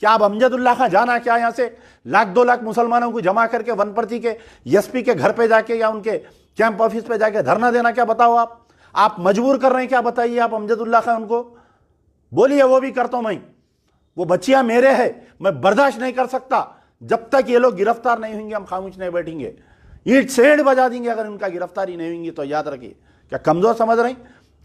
क्या अब अमजदुल्ला खां जाना क्या यहाँ से 1,00,000-2,00,000 मुसलमानों को जमा करके वनप्रति के एसपी के घर पे जाके या उनके कैंप ऑफिस पे जाके धरना देना क्या? बताओ आप मजबूर कर रहे हैं क्या? बताइए आप अमजदुल्ला खां उनको बोलिए, वो भी करता हूं मैं, वो बच्चियां मेरे हैं, मैं बर्दाश्त नहीं कर सकता। जब तक ये लोग गिरफ्तार नहीं होंगे हम खामोश नहीं बैठेंगे, ईंट सेड़ बजा देंगे अगर उनका गिरफ्तारी नहीं होंगी तो। याद रखिए, क्या कमजोर समझ रही?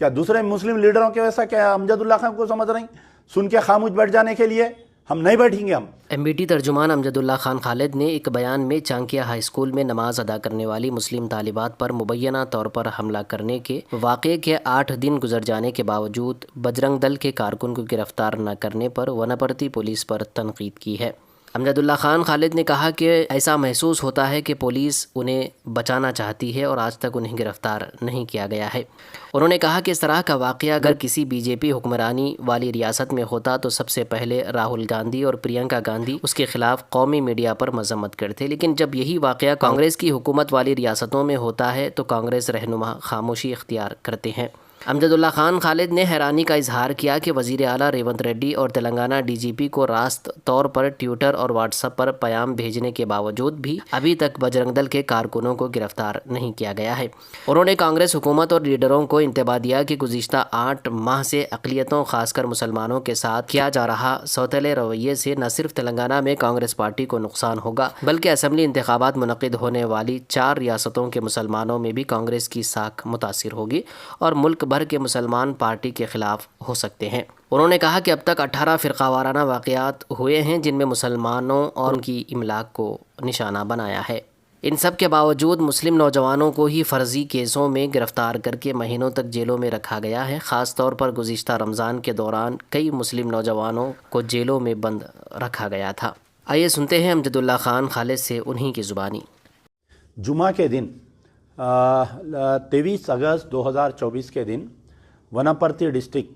क्या दूसरे मुस्लिम लीडरों के वैसा क्या अमजदुल्ला खां को समझ रही सुन के खामोश बैठ जाने के लिए? हम नहीं बैठेंगे हम। एमबीटी तर्जुमान अमजदुल्ला खान खालिद ने एक बयान में चांकिया हाई स्कूल में नमाज अदा करने वाली मुस्लिम तालिबात पर मुबैना तौर पर हमला करने के वाक़े के 8 दिन गुजर जाने के बावजूद बजरंग दल के कारकुन को गिरफ्तार न करने पर वनपर्ती पुलिस पर तनकीद की है। अमजदुल्ला खान खालिद ने कहा कि ऐसा महसूस होता है कि पुलिस उन्हें बचाना चाहती है और आज तक उन्हें गिरफ्तार नहीं किया गया है। उन्होंने कहा कि इस तरह का वाक़या अगर किसी बीजेपी हुक्मरानी वाली रियासत में होता तो सबसे पहले राहुल गांधी और प्रियंका गांधी उसके खिलाफ कौमी मीडिया पर मजम्मत करते, लेकिन जब यही वाक़या कांग्रेस की हुकूमत वाली रियासतों में होता है तो कांग्रेस रहनुमा खामोशी इख्तियार करते हैं। अमजदुल्ला खान खालिद ने हैरानी का इजहार किया कि वज़ीर आला रेवंत रेड्डी और तेलंगाना डीजीपी को रास्त तौर पर ट्विटर और व्हाट्सएप पर पैगाम भेजने के बावजूद भी अभी तक बजरंग दल के कारकुनों को गिरफ्तार नहीं किया गया है। उन्होंने कांग्रेस हुकूमत और लीडरों को इंतबाह दिया कि गुज़िश्ता 8 माह से अक़लियतों खासकर मुसलमानों के साथ किया जा रहा सौतेले रवैये से न सिर्फ तेलंगाना में कांग्रेस पार्टी को नुकसान होगा बल्कि असम्बली इंतखाबात मुनक़िद होने वाली 4 रियासतों के मुसलमानों में भी कांग्रेस की साख मुतासिर होगी और मुल्क भर के मुसलमान पार्टी के खिलाफ हो सकते हैं। उन्होंने कहा कि अब तक 18 फ़िरक़ावाराना वाक़यात हुए हैं जिनमें मुसलमानों और उनकी इमलाक को निशाना बनाया है। इन सब के बावजूद मुस्लिम नौजवानों को ही फ़र्ज़ी केसों में गिरफ़्तार करके महीनों तक जेलों में रखा गया है। ख़ास तौर पर गुज़िश्ता रमज़ान के दौरान कई मुस्लिम नौजवानों को जेलों में बंद रखा गया था। आइए सुनते हैं अमजदुल्ला खान खालिद से उन्हीं की ज़ुबानी। जुमा के दिन 23 अगस्त 2024 के दिन वनपर्ती डिस्ट्रिक्ट,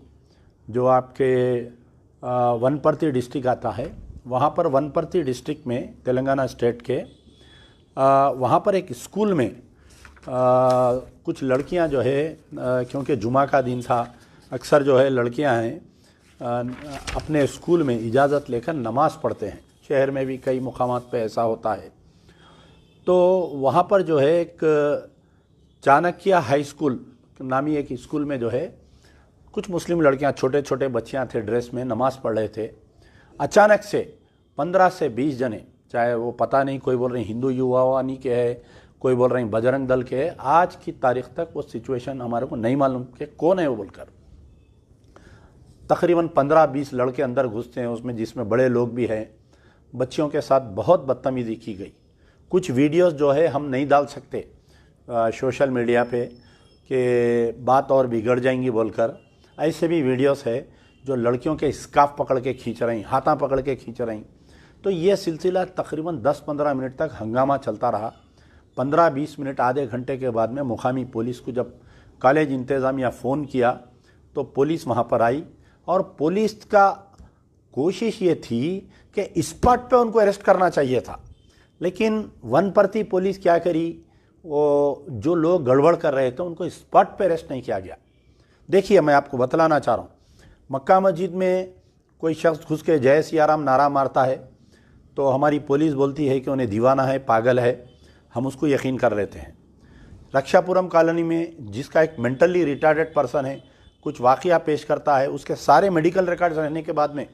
जो आपके वनपर्ती डिस्ट्रिक्ट आता है, वहाँ पर वनपर्ती डिस्ट्रिक्ट में तेलंगाना स्टेट के वहाँ पर एक स्कूल में कुछ लड़कियाँ जो है, क्योंकि जुमा का दिन था, अक्सर जो है लड़कियाँ हैं अपने स्कूल में इजाज़त लेकर नमाज़ पढ़ते हैं। शहर में भी कई मुकामात पे ऐसा होता है। तो वहाँ पर जो है एक चाणक्य हाई स्कूल नामी एक स्कूल में जो है कुछ मुस्लिम लड़कियां, छोटे छोटे बच्चियां थे, ड्रेस में नमाज़ पढ़ रहे थे। अचानक से 15 से 20 जने, चाहे वो पता नहीं, कोई बोल रहे हिंदू युवावानी के है, कोई बोल रहे हैं बजरंग दल के है। आज की तारीख तक वो सिचुएशन हमारे को नहीं मालूम कि कौन है वो बोलकर। तकरीबन 15-20 लड़के अंदर घुसते हैं उसमें, जिसमें बड़े लोग भी हैं। बच्चियों के साथ बहुत बदतमीज़ी की गई। कुछ वीडियोस जो है हम नहीं डाल सकते सोशल मीडिया पे कि बात और बिगड़ जाएंगी बोलकर। ऐसे भी वीडियोस है जो लड़कियों के स्कार्फ पकड़ के खींच रही, हाथा पकड़ के खींच रही। तो ये सिलसिला तकरीबन 10-15 मिनट तक हंगामा चलता रहा। 15-20 मिनट, आधे घंटे के बाद में मुकामी पुलिस को जब कॉलेज इंतज़ामिया फ़ोन किया तो पुलिस वहाँ पर आई और पुलिस का कोशिश ये थी कि स्पॉट पे उनको अरेस्ट करना चाहिए था, लेकिन वनपर्ती पुलिस क्या करी, वो जो लोग गड़बड़ कर रहे थे उनको स्पॉट पे अरेस्ट नहीं किया गया। देखिए, मैं आपको बतलाना चाह रहा हूँ, मक्का मस्जिद में कोई शख्स घुस के जय सिया राम नारा मारता है तो हमारी पुलिस बोलती है कि उन्हें दीवाना है, पागल है, हम उसको यकीन कर लेते हैं। रक्षापुरम कॉलोनी में जिसका एक मेंटली रिटार्डेड पर्सन है कुछ वाक़या पेश करता है, उसके सारे मेडिकल रिकॉर्ड्स रहने के बाद में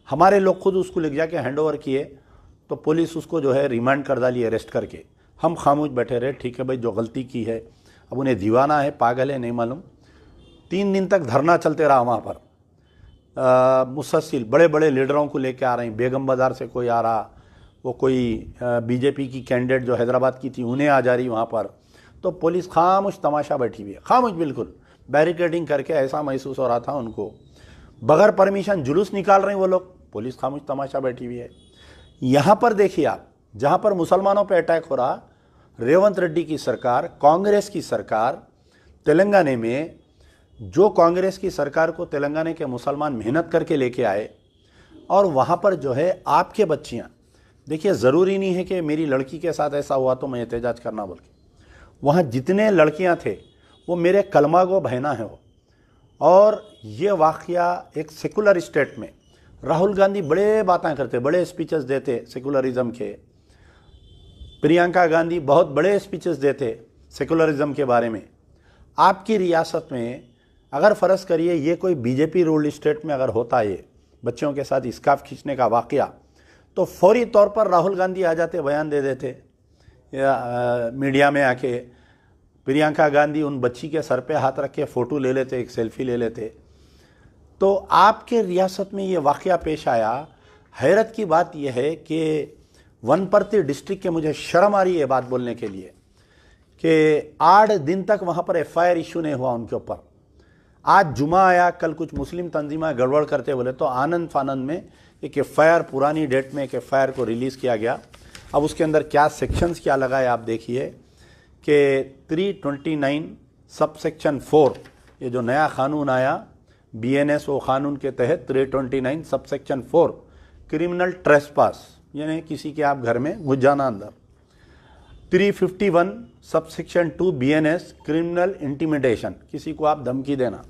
हमारे लोग खुद उसको ले जाके हैंड ओवर किए तो पुलिस उसको जो है रिमांड कर डाली अरेस्ट करके। हम खामोश बैठे रहे, ठीक है भाई, जो गलती की है, अब उन्हें दीवाना है, पागल है, नहीं मालूम। 3 दिन तक धरना चलते रहा वहाँ पर। मुसलसिल बड़े बड़े लीडरों को लेके आ रहे हैं, बेगम बाज़ार से कोई आ रहा, वो कोई बीजेपी की कैंडिडेट जो हैदराबाद की थी उन्हें आ जा रही वहाँ पर। तो पुलिस खामोश तमाशा बैठी हुई है, खामोश बिल्कुल बैरिकेडिंग करके। ऐसा महसूस हो रहा था उनको, बगैर परमिशन जुलूस निकाल रहे हैं वो लोग, पुलिस खामोश तमाशा बैठी हुई है। यहाँ पर देखिए आप, जहाँ पर मुसलमानों पर अटैक हो रहा, रेवंत रेड्डी की सरकार, कांग्रेस की सरकार तेलंगाना में, जो कांग्रेस की सरकार को तेलंगाना के मुसलमान मेहनत करके लेके आए, और वहाँ पर जो है आपके बच्चियाँ, देखिए ज़रूरी नहीं है कि मेरी लड़की के साथ ऐसा हुआ तो मैं एहतजाज करना बोल के, वहाँ जितने लड़कियाँ थे वो मेरे कलमा गो बहना है वो। और ये वाक़या एक सेकुलर स्टेट में, राहुल गांधी बड़े बातें करते, बड़े स्पीचेस देते सेकुलरिज्म के। प्रियंका गांधी बहुत बड़े स्पीचेस देते सेकुलरिज्म के बारे में। आपकी रियासत में अगर फ़र्ज़ करिए ये कोई बीजेपी रूल्ड स्टेट में अगर होता है बच्चों के साथ स्कार्फ खींचने का वाक़या, तो फौरी तौर पर राहुल गांधी आ जाते, बयान दे देते या मीडिया में आके। प्रियंका गांधी उन बच्ची के सर पे हाथ रख के फ़ोटो ले लेते, एक सेल्फी ले लेते। तो आपके रियासत में ये वाक़या पेश आया। हैरत की बात यह है कि वनपर्ती डिस्ट्रिक्ट के, मुझे शर्म आ रही है बात बोलने के लिए, कि 8 दिन तक वहाँ पर FIR इशू नहीं हुआ उनके ऊपर। आज जुमा आया, कल कुछ मुस्लिम तंजीमा गड़बड़ करते बोले तो आनंद फानंद में एक FIR, पुरानी डेट में एक FIR को रिलीज़ किया गया। अब उसके अंदर क्या सेक्शंस क्या लगा है आप देखिए कि 329 सब सेक्शन 4, ये जो नया कानून आया BNS, वो कानून के तहत 329 सब सेक्शन 4 क्रिमिनल ट्रेसपास, यानी किसी के आप घर में घुस जाना अंदर। 351 sub section 2 BNS criminal intimidation, किसी को आप धमकी देना।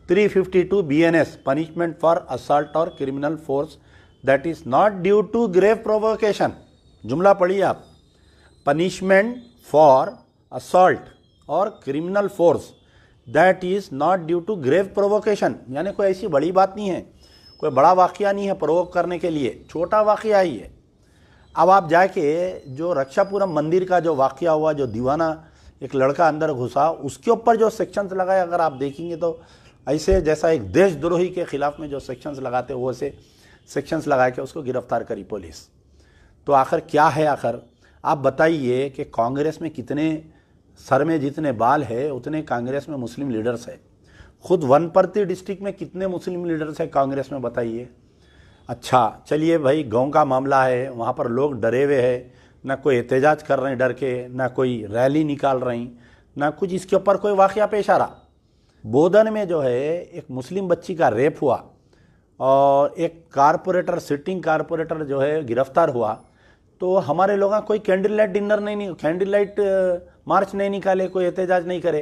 352 BNS पनिशमेंट फॉर असल्ट और criminal force that is not due to grave provocation. जुमला पढ़िए आप, पनिशमेंट फॉर असल्ट और criminal force that is not due to grave provocation, यानी कोई ऐसी बड़ी बात नहीं है, कोई बड़ा वाक़या नहीं है प्रोवोक करने के लिए, छोटा वाक़या ही है। अब आप जाके जो रक्षापुरम मंदिर का जो वाक़या हुआ, जो दीवाना एक लड़का अंदर घुसा, उसके ऊपर जो सेक्शंस लगाए अगर आप देखेंगे तो ऐसे जैसा एक देशद्रोही के खिलाफ में जो सेक्शंस लगाते वो से सेक्शंस लगा के उसको गिरफ्तार करी पुलिस। तो आखिर क्या है? आखिर आप बताइए कि कांग्रेस में कितने, सर में जितने बाल है उतने कांग्रेस में मुस्लिम लीडर्स है। खुद वनपर्ती डिस्ट्रिक्ट में कितने मुस्लिम लीडर्स है कांग्रेस में, बताइए। अच्छा चलिए भाई, गांव का मामला है, वहाँ पर लोग डरे हुए हैं, ना कोई एहतजाज कर रहे हैं डर के, ना कोई रैली निकाल रही, ना कुछ इसके ऊपर कोई वाक़या पेश आ रहा। बोधन में जो है एक मुस्लिम बच्ची का रेप हुआ और एक कारपोरेटर, सिटिंग कारपोरेटर जो है गिरफ्तार हुआ, तो हमारे लोग कोई कैंडल लाइट डिनर नहीं, कैंडल लाइट मार्च नहीं निकाले, कोई एहतजाज नहीं करे।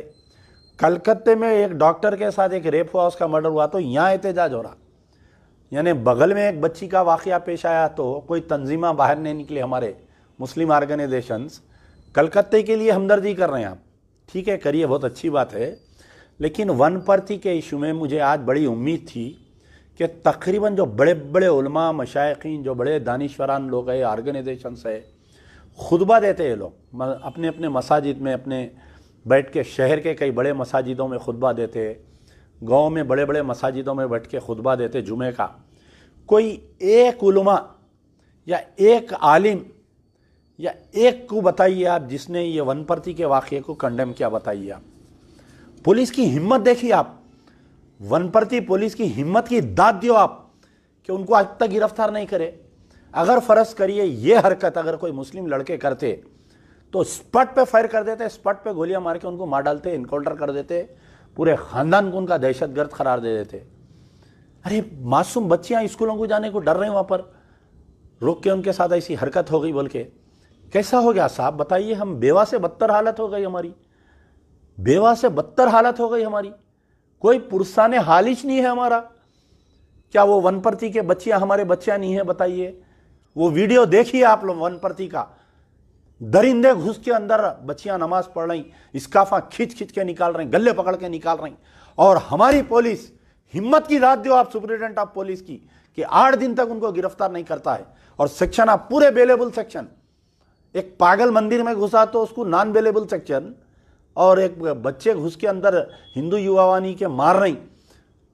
कलकत्ते में एक डॉक्टर के साथ एक रेप हुआ, उसका मर्डर हुआ, तो यहाँ एहतजाज हो रहा। यानी बगल में एक बच्ची का वाक़या पेश आया तो कोई तंजीमा बाहर नहीं निकले, हमारे मुस्लिम ऑर्गेनाइजेशंस कलकत्ते के लिए हमदर्दी कर रहे हैं। आप ठीक है, करिए, बहुत अच्छी बात है। लेकिन वनपर्ती के इशू में मुझे आज बड़ी उम्मीद थी कि तकरीबन जो बड़े बड़े उलमा, मशाइखीन, जो बड़े दानिशवरान लोग हैं, ऑर्गेनाइजेशंस है, खुतबा देते हैं लोग अपने अपने मसाजिद में, अपने बैठ के, शहर के कई बड़े मसाजिदों में खुतबा देते, गांव में बड़े बड़े मसाजिदों में बैठ के खुतबा देते जुमे का। कोई एक उलमा या एक आलिम या एक को बताइए आप जिसने ये वनपर्ती के वाक़े को कंडेम किया, बताइए आप। पुलिस की हिम्मत देखिए आप, वनपर्ती पुलिस की हिम्मत की दाद दियो आप कि उनको आज तक गिरफ्तार नहीं करे। अगर फ़र्ज करिए ये हरकत अगर कोई मुस्लिम लड़के करते तो स्पॉट पे फायर कर देते, स्पॉट पे गोलियां मार के उनको मार डालते, इनकाउंटर कर देते, पूरे ख़ानदान को उनका दहशतगर्द करार दे देते। अरे मासूम बच्चियां स्कूलों को जाने को डर रहे हैं, वहाँ पर रोक के उनके साथ ऐसी हरकत हो गई बोल के। कैसा हो गया साहब, बताइए। हम बेवा से बदतर हालत हो गई हमारी, बेवा से बदतर हालत हो गई हमारी। कोई पुरसाने हालिश नहीं है हमारा। क्या वो वनपर्ती के बच्चियां हमारे बच्चियां नहीं है, बताइए। वो वीडियो देखिए आप लोग वनपर्ती का, दरिंदे घुस के अंदर बच्चियां नमाज पढ़ रही, स्काफा खींच खींच के निकाल रही, गले पकड़ के निकाल रही, और हमारी पुलिस, हिम्मत की दाद दो आप सुप्रिटेंडेंट ऑफ पुलिस की कि 8 दिन तक उनको गिरफ्तार नहीं करता है। और सेक्शन आप पूरे बेलेबल सेक्शन, एक पागल मंदिर में घुसा तो उसको नॉन बेलेबल सेक्शन, और एक बच्चे घुस के अंदर हिंदू युवावानी के मार रही,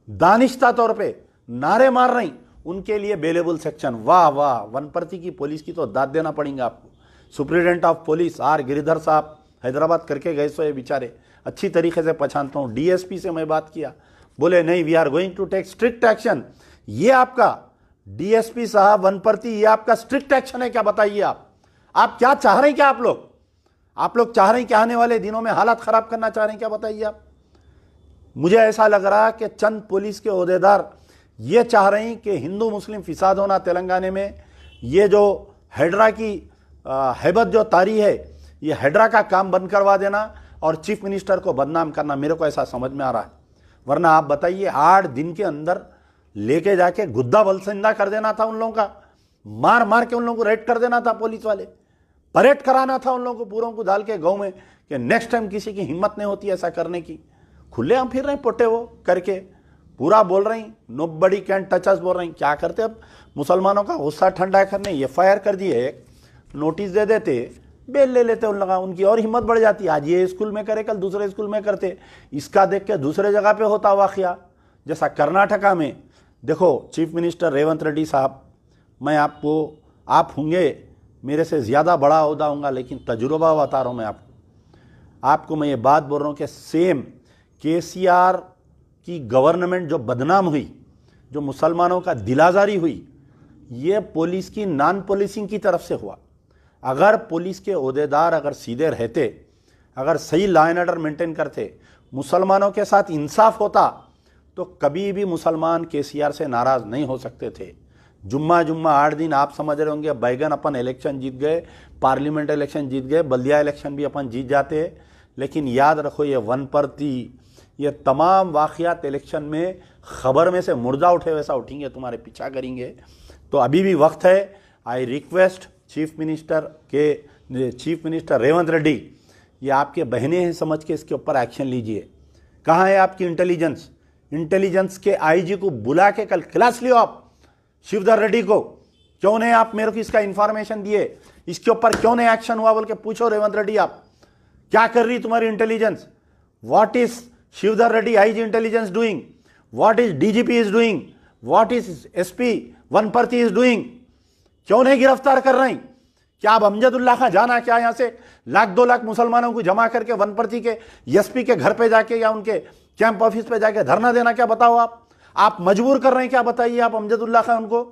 दानिश्ता तौर पे नारे मार रही, उनके लिए बेलेबल सेक्शन। वाह वाह, वनपर्ती की पुलिस की तो दाद देना पड़ेगा आपको। Superintendent of police R Giridhar साहब हैदराबाद करके गए, सो ये बेचारे अच्छी तरीके से पहचानता हूँ। डीएसपी से मैं बात किया, बोले नहीं, we are going to take strict action. ये आपका डीएसपी साहब वनपर्ती, ये आपका स्ट्रिक्ट एक्शन है क्या, बताइए आप क्या चाह रहे हैं? क्या आप लोग चाह रहे हैं कि आने वाले दिनों में हालात खराब करना चाह रहे हैं क्या, बताइए आप। मुझे ऐसा लग रहा है कि चंद पुलिस के ओहदेदार ये चाह रहे हैं कि हिंदू मुस्लिम फिसाद होना तेलंगाना में, ये जो हेड्रा की हैबत जो तारी है, ये हेड्रा का काम बंद करवा देना और चीफ मिनिस्टर को बदनाम करना। मेरे को ऐसा समझ में आ रहा है। वरना आप बताइए 8 दिन के अंदर लेके जाके गुद्दा बलसिंदा कर देना था उन लोगों का, मार मार के उन लोगों को रेड कर देना था पुलिस वाले, परेड कराना था उन लोगों को पूरों को डाल के गाँव में कि नेक्स्ट टाइम किसी की हिम्मत नहीं होती ऐसा करने की। खुले हम फिर रहे पोटे वो करके, पूरा बोल रही नोबडी कैन टच अस बोल रही। क्या करते अब मुसलमानों का गुस्सा ठंडा करने एफआईआर कर दिए, एक नोटिस दे देते, बेल ले लेते उन लोग, उनकी और हिम्मत बढ़ जाती। आज ये स्कूल में करे, कल दूसरे स्कूल में करते, इसका देख के दूसरे जगह पे होता वाकया। जैसा कर्नाटका में देखो, चीफ मिनिस्टर रेवंत रेड्डी साहब, मैं आपको, आप होंगे मेरे से ज़्यादा बड़ा ओहदा होगा, लेकिन तजुर्बा बता रहा हूँ मैं आपको मैं ये बात बोल रहा हूँ कि सेम केसीआर की गवर्नमेंट जो बदनाम हुई, जो मुसलमानों का दिलाजारी हुई, ये पुलिस की नॉन पुलिसिंग की तरफ से हुआ। अगर पुलिस के ओहदेदार अगर सीधे रहते, अगर सही लॉ एंड ऑर्डर मेंटेन करते, मुसलमानों के साथ इंसाफ होता, तो कभी भी मुसलमान केसीआर से नाराज़ नहीं हो सकते थे। जुम्मा 8 दिन आप समझ रहे होंगे, बैगन अपन इलेक्शन जीत गए, पार्लियामेंट इलेक्शन जीत गए, बल्दिया इलेक्शन भी अपन जीत जाते, लेकिन याद रखो ये वनपर्ती, ये तमाम वाक़यात इलेक्शन में खबर में से मुर्दा उठे वैसा उठेंगे, तुम्हारे पीछा करेंगे। तो अभी भी वक्त है। I request chief minister Revanth Reddy, ये आपके बहनें हैं समझ के इसके ऊपर एक्शन लीजिए। कहाँ है आपकी इंटेलिजेंस के आईजी को बुला के कल क्लास लियो आप शिवधर रेड्डी को, क्यों नहीं आप मेरे को इसका इंफॉर्मेशन दिए, इसके ऊपर क्यों नहीं एक्शन हुआ बोल के पूछो। रेवंत रेड्डी आप क्या कर रही तुम्हारी intelligence? What is Shivdhar Reddy IG intelligence doing? What is DGP is doing? What is SP Wanaparthy is doing? क्यों नहीं गिरफ्तार कर रही? क्या अब अमजदुल्ला खां जाना क्या यहां से 1-2 लाख मुसलमानों को जमा करके वनपर्ती के एसपी के घर पे जाके या उनके कैंप ऑफिस पे जाके धरना देना? क्या बताओ आप मजबूर कर रहे हैं क्या? बताइए आप अमजदुल्ला खां उनको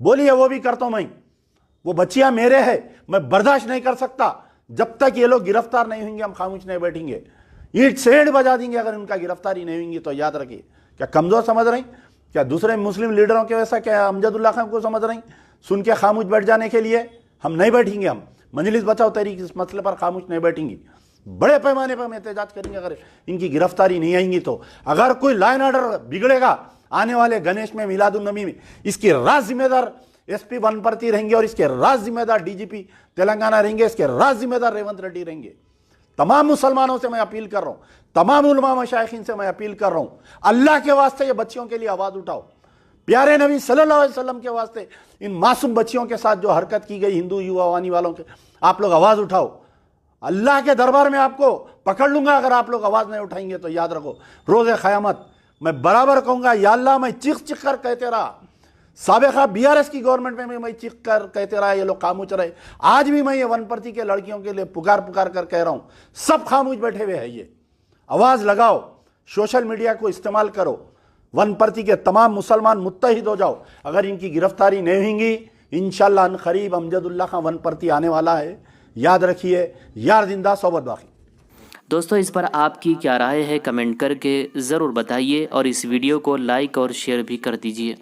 बोलिए, वो भी करता हूं मैं। वो बच्चियां मेरे हैं, मैं बर्दाश्त नहीं कर सकता। जब तक ये लोग गिरफ्तार नहीं होंगे हम खामोश नहीं बैठेंगे, ईंट से ईंट बजा देंगे अगर उनका गिरफ्तारी नहीं होंगी। तो याद रखिए, क्या कमजोर समझ रही? क्या दूसरे मुस्लिम लीडरों के वैसा क्या अमजदुल्ला खां को समझ रही? सुन के खामोश बैठ जाने के लिए हम नहीं बैठेंगे। हम मजलिस बचाओ तहरीक इस मसले पर खामोश नहीं बैठेंगी, बड़े पैमाने पर हम एहतजाज करेंगे अगर इनकी गिरफ्तारी नहीं आएंगी तो। अगर कोई लॉ एंड ऑर्डर बिगड़ेगा आने वाले गणेश में, मिलादुन्नबी में, इसकी राज जिम्मेदार एसपी वनपर्ती रहेंगे और इसके राज जिम्मेदार डीजीपी तेलंगाना रहेंगे, इसके राज जिम्मेदार रेवंत रेड्डी रहेंगे। तमाम मुसलमानों से मैं अपील कर रहा हूं, तमाम उलमा मशाइखीन से मैं अपील कर रहा हूं, अल्लाह के वास्ते ये बच्चियों के लिए आवाज उठाओ। प्यारे नबी सल्लल्लाहु अलैहि वसल्लम के वास्ते इन मासूम बच्चियों के साथ जो हरकत की गई हिंदू युवावानी वालों के, आप लोग आवाज उठाओ। अल्लाह के दरबार में आपको पकड़ लूंगा अगर आप लोग आवाज नहीं उठाएंगे। तो याद रखो, रोज़े क़यामत मैं बराबर कहूंगा, या अल्लाह मैं चीख चीख कर कहते रहा, साबिक़ा बीआरएस की गवर्नमेंट में मैं चीख कर कहते रहा, ये लोग खामोश रहे। आज भी मैं ये वनपर्ती के लड़कियों के लिए पुकार कर कह रहा हूं, सब खामोश बैठे हुए हैं। ये आवाज लगाओ, सोशल मीडिया को इस्तेमाल करो, वनपर्ती के तमाम मुसलमान मुत्तहिद हो जाओ। अगर इनकी गिरफ्तारी नहीं होंगी, इंशाअल्लाह अनक़रीब अमजदुल्ला खां वनपर्ती आने वाला है। याद रखिए, यार जिंदा सोबत बाकी। दोस्तों, इस पर आपकी क्या राय है कमेंट करके ज़रूर बताइए और इस वीडियो को लाइक और शेयर भी कर दीजिए।